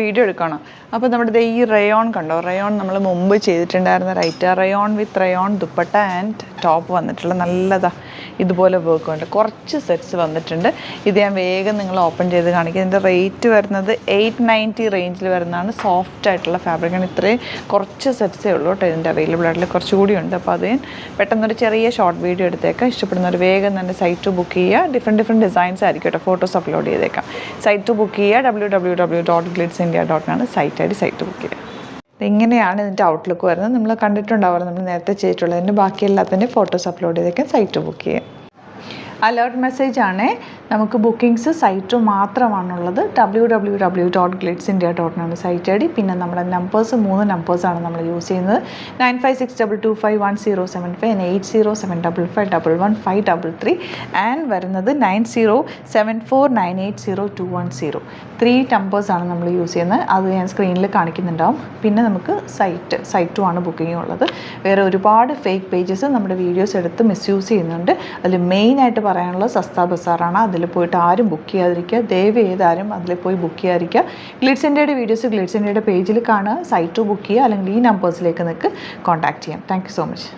Video എടുക്കണം. അപ്പോൾ നമ്മുടെ ഈ റയോൺ കണ്ടോ, റയോൺ നമ്മൾ മുമ്പ് ചെയ്തിട്ടുണ്ടായിരുന്ന right rayon with rayon dupatta and top വന്നിട്ടുള്ള നല്ലതാ ഇതുപോലെ വർക്ക് ഉണ്ട്. കുറച്ച് സെറ്റ്സ് വന്നിട്ടുണ്ട്. ഇത് ഞാൻ വേഗം നിങ്ങൾ ഓപ്പൺ ചെയ്ത് കാണിക്കും. ഇതിൻ്റെ റേറ്റ് വരുന്നത് 890 റേഞ്ചിൽ വരുന്നതാണ്. സോഫ്റ്റ് ആയിട്ടുള്ള ഫാബ്രിക്കാണ്. ഇത്രയും കുറച്ച് സെറ്റ്സേ ഉള്ളൂ കേട്ടോ ഇതിൻ്റെ അവൈലബിൾ ആയിട്ടുള്ള. കുറച്ചുകൂടി ഉണ്ട്. അപ്പോൾ അത് പെട്ടെന്നൊരു ചെറിയ ഷോർട്ട് വീഡിയോ എടുത്തേക്കാം. ഇഷ്ടപ്പെടുന്നവർ വേഗം തന്നെ സൈറ്റ് ബുക്ക് ചെയ്യുക. ഡിഫറെൻറ്റ് ഡിസൈൻസ് ആയിരിക്കും കേട്ടോ. ഫോട്ടോസ് അപ്ലോഡ് ചെയ്തേക്കാം. സൈറ്റ് ബുക്ക് ചെയ്യുക. www.glitzindia.com ആണ് site I D. Site book ചെയ്യുക. ഇങ്ങനെയാണ് ഇതിൻ്റെ ഔട്ട്ലുക്ക് വരുന്നത്. നമ്മൾ കണ്ടിട്ടുണ്ടാവുമല്ലോ, നമ്മൾ നേരത്തെ ചെയ്തിട്ടുള്ളതിൻ്റെ ബാക്കി എല്ലാത്തിൻ്റെയും ഫോട്ടോസ് അപ്ലോഡ് ചെയ്തേക്കാം. സൈറ്റ് ബുക്ക് ചെയ്യുക. അലേർട്ട് മെസ്സേജ് ആണ്. നമുക്ക് ബുക്കിംഗ്സ് സൈറ്റ് മാത്രമാണുള്ളത്. www.glitzindia.com ആണ് സൈറ്റ് ഐ ഡി. പിന്നെ നമ്മുടെ നമ്പേഴ്സ് 3 നമ്പേഴ്സാണ് നമ്മൾ യൂസ് ചെയ്യുന്നത്. 9562251075 and 807555115533 ആൻഡ് വരുന്നത് 9074980210. 3 നമ്പേഴ്സാണ് നമ്മൾ യൂസ് ചെയ്യുന്നത്. അത് ഞാൻ സ്ക്രീനിൽ കാണിക്കുന്നുണ്ടാവും. പിന്നെ നമുക്ക് സൈറ്റും ആണ് ബുക്കിംഗ് ഉള്ളത്. വേറെ ഒരുപാട് ഫേക്ക് പേജസ് നമ്മുടെ വീഡിയോസ് എടുത്ത് മിസ്യൂസ് ചെയ്യുന്നുണ്ട്. അതിൽ മെയിനായിട്ട് പറയാനുള്ളത് സസ്ത ബസാറാണ്. അതിൽ പോയിട്ട് ആരും ബുക്ക് ചെയ്യാതിരിക്കുക. ദയവ് ചെയ്താരും അതിൽ പോയി ബുക്ക് ചെയ്യാതിരിക്കുക. ഗ്ലിറ്റ്സ് ഇന്ത്യയുടെ വീഡിയോസ് ഗ്ലിറ്റ്സ് ഇന്ത്യയുടെ പേജിൽ കാണുക. സൈറ്റ് ബുക്ക് ചെയ്യുക. അല്ലെങ്കിൽ ഈ നമ്പേഴ്സിലേക്ക് നിങ്ങൾക്ക് കോൺടാക്ട് ചെയ്യാം. Thank you so much.